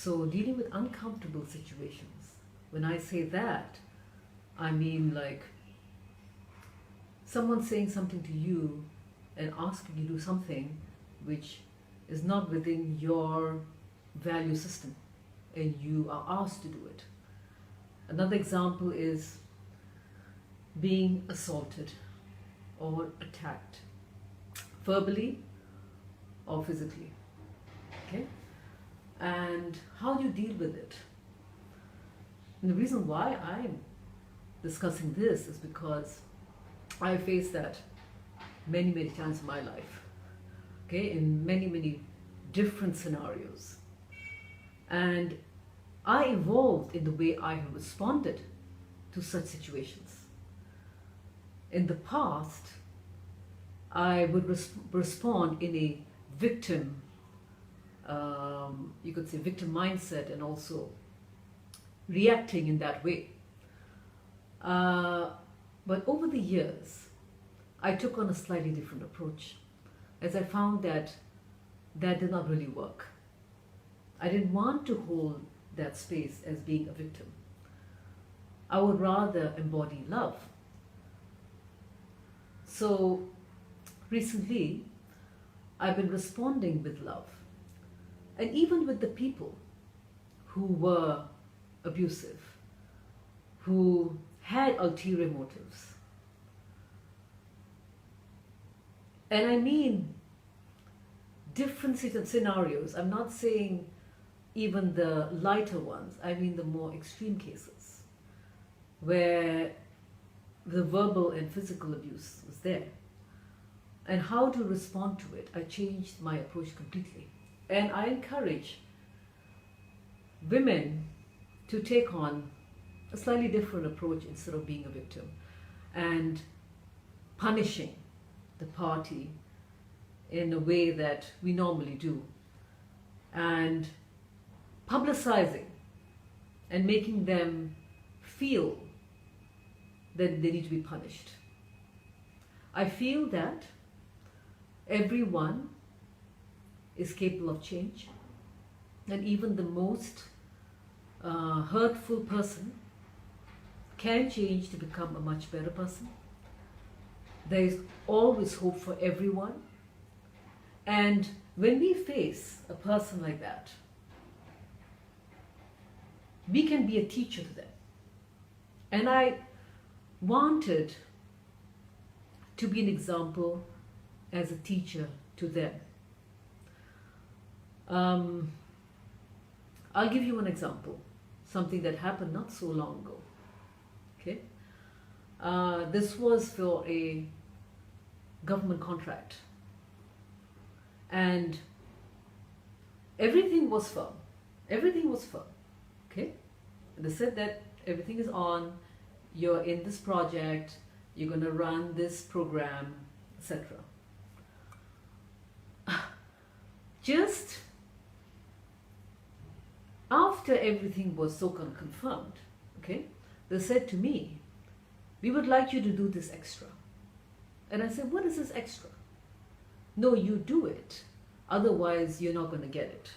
So dealing with uncomfortable situations. When I say that, I mean like someone saying something to you and asking you to do something which is not within your value system and you are asked to do it. Another example is being assaulted or attacked, verbally or physically. Okay? And how do you deal with it? And the reason why I'm discussing this is because I faced that many, many times in my life. Okay, in many, many different scenarios. And I evolved in the way I have responded to such situations. In the past, I would respond in a victim, you could say victim mindset, and also reacting in that way. But over the years, I took on a slightly different approach, as I found that that did not really work. I didn't want to hold that space as being a victim. I would rather embody love. So recently, I've been responding with love. And even with the people who were abusive, who had ulterior motives. And I mean different scenarios. I'm not saying even the lighter ones. I mean the more extreme cases where the verbal and physical abuse was there. And how to respond to it, I changed my approach completely. And I encourage women to take on a slightly different approach instead of being a victim and punishing the party in a way that we normally do, and publicizing and making them feel that they need to be punished. I feel that everyone is capable of change, and even the most hurtful person can change to become a much better person. There is always hope for everyone. And when we face a person like that, we can be a teacher to them. And I wanted to be an example as a teacher to them. I'll give you an example, something that happened not so long ago. Okay, this was for a government contract, and everything was firm. Everything was firm. Okay, and they said that everything is on. You're in this project. You're going to run this program, etc. Just after everything was so confirmed, okay, they said to me, we would like you to do this extra. And I said, what is this extra? No, you do it. Otherwise, you're not going to get it.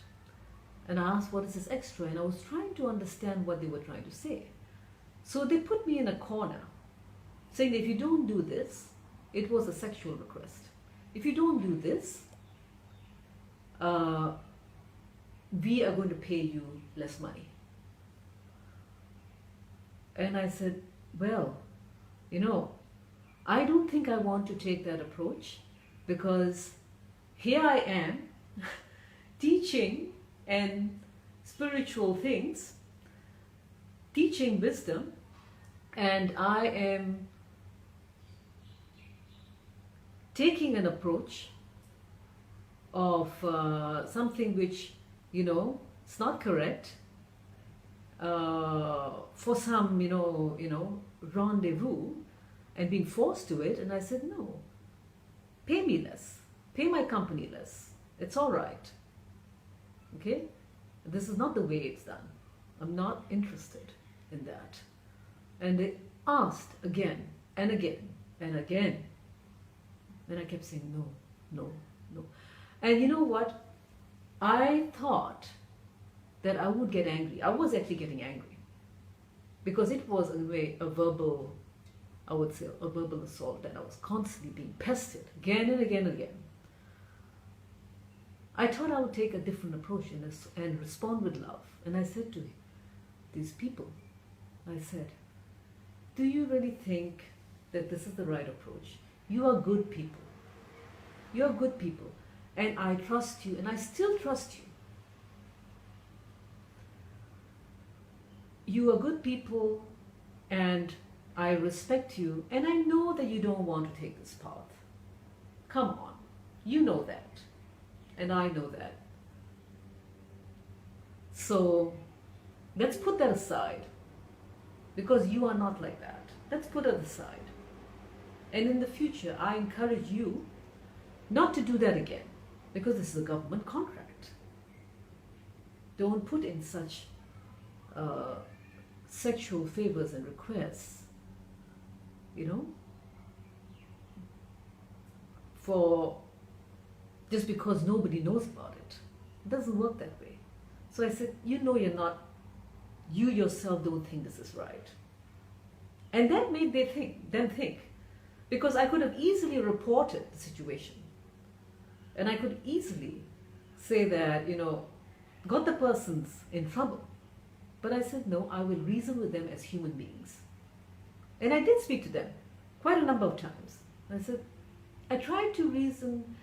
And I asked, what is this extra? And I was trying to understand what they were trying to say. So they put me in a corner, saying that if you don't do this, it was a sexual request. If you don't do this, we are going to pay you less money. And I said, well, I don't think I want to take that approach, because here I am teaching and spiritual things, teaching wisdom, and I am taking an approach of something which, it's not correct, for some, rendezvous, and being forced to it. And I said, no, pay me less, pay my company less. It's all right. Okay? This is not the way it's done. I'm not interested in that. And they asked again and again and again. And I kept saying, no, no, no. And you know what? I thought that I would get angry. I was actually getting angry because it was in a way a verbal, I would say, a verbal assault, that I was constantly being pestered again and again and again. I thought I would take a different approach and respond with love. And I said to these people, I said, do you really think that this is the right approach? You are good people. You are good people. And I trust you, and I still trust you. You are good people, and I respect you, and I know that you don't want to take this path. Come on, you know that, and I know that. So let's put that aside, because you are not like that. Let's put it aside. And in the future, I encourage you not to do that again, because this is a government contract. Don't put in such sexual favors and requests, for just because nobody knows about it. It doesn't work that way. So I said, you yourself don't think this is right. And that made them think, because I could have easily reported the situation. And I could easily say that, got the persons in trouble. But I said, no, I will reason with them as human beings. And I did speak to them quite a number of times. I said, I tried to reason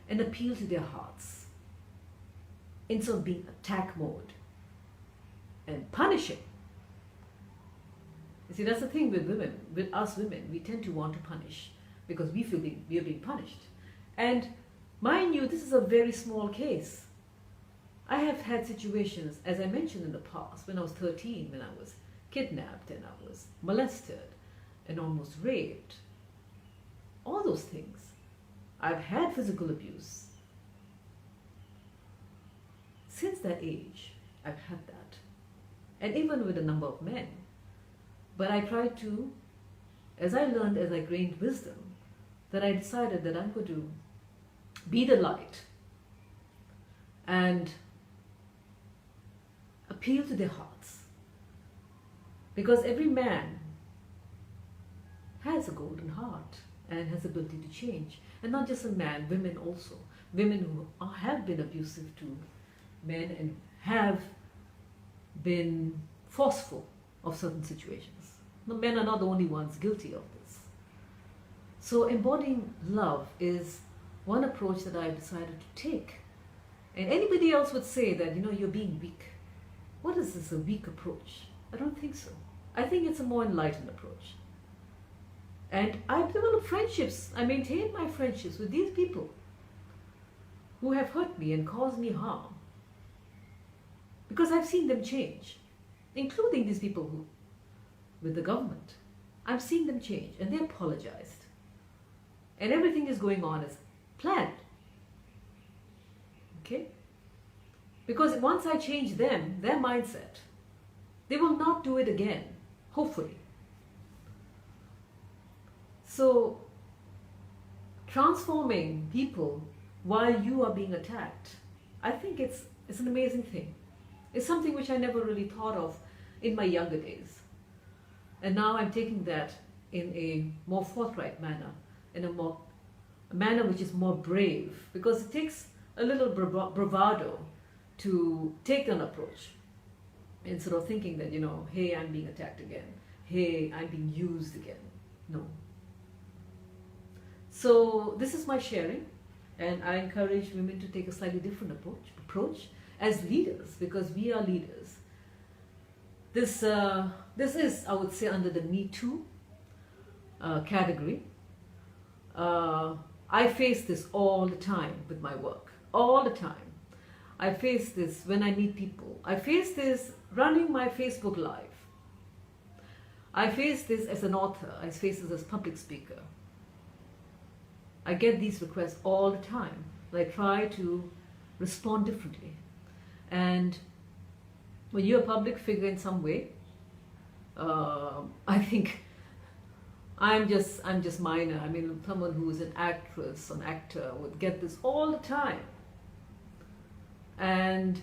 and appeal to their hearts instead of being attack mode and punishing. You see, that's the thing with women, with us women, we tend to want to punish because we feel we are being punished. And mind you, this is a very small case. I have had situations, as I mentioned in the past, when I was 13, when I was kidnapped and I was molested and almost raped. All those things. I've had physical abuse. Since that age, I've had that. And even with a number of men. But I tried to, as I learned, as I gained wisdom, that I decided that I'm going to be the light and appeal to their hearts. Because every man has a golden heart and has the ability to change. And not just a man, women also. Women who have been abusive to men and have been forceful of certain situations. The men are not the only ones guilty of this. So embodying love is one approach that I've decided to take. And anybody else would say that, you're being weak. What is this, a weak approach? I don't think so. I think it's a more enlightened approach. And I've developed friendships. I maintain my friendships with these people who have hurt me and caused me harm. Because I've seen them change, including these people who, with the government. I've seen them change and they apologized. And everything is going on as planned. Okay? Because once I change them, their mindset, they will not do it again, hopefully. So, transforming people while you are being attacked, I think it's an amazing thing. It's something which I never really thought of in my younger days. And now I'm taking that in a more forthright manner, in a manner which is more brave, because it takes a little bravado to take an approach instead of thinking that, hey, I'm being attacked again. Hey, I'm being used again. No. So this is my sharing, and I encourage women to take a slightly different approach as leaders, because we are leaders. This is, I would say, under the Me Too category. I face this all the time with my work, all the time. I face this when I meet people. I face this running my Facebook Live. I face this as an author. I face this as a public speaker. I get these requests all the time. I try to respond differently. And when you're a public figure in some way, I think I'm just minor. I mean, someone who is an actress, an actor would get this all the time. And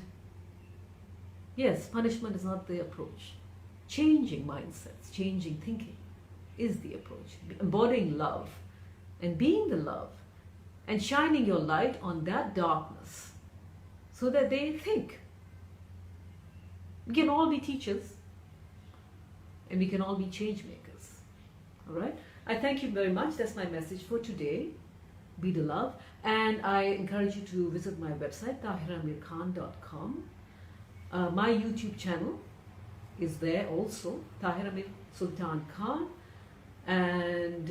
Yes, punishment is not the approach. Changing mindsets, changing thinking is the approach. Embodying love and being the love and shining your light on that darkness so that they think. We can all be teachers and we can all be change makers. All right? I thank you very much. That's my message for today. Be the love. And I encourage you to visit my website, tahiramirkhan.com. My YouTube channel is there also, Tahira Mir Sultan Khan. And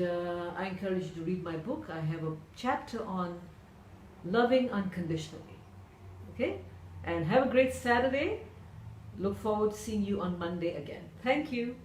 I encourage you to read my book. I have a chapter on loving unconditionally. Okay? And have a great Saturday. Look forward to seeing you on Monday again. Thank you.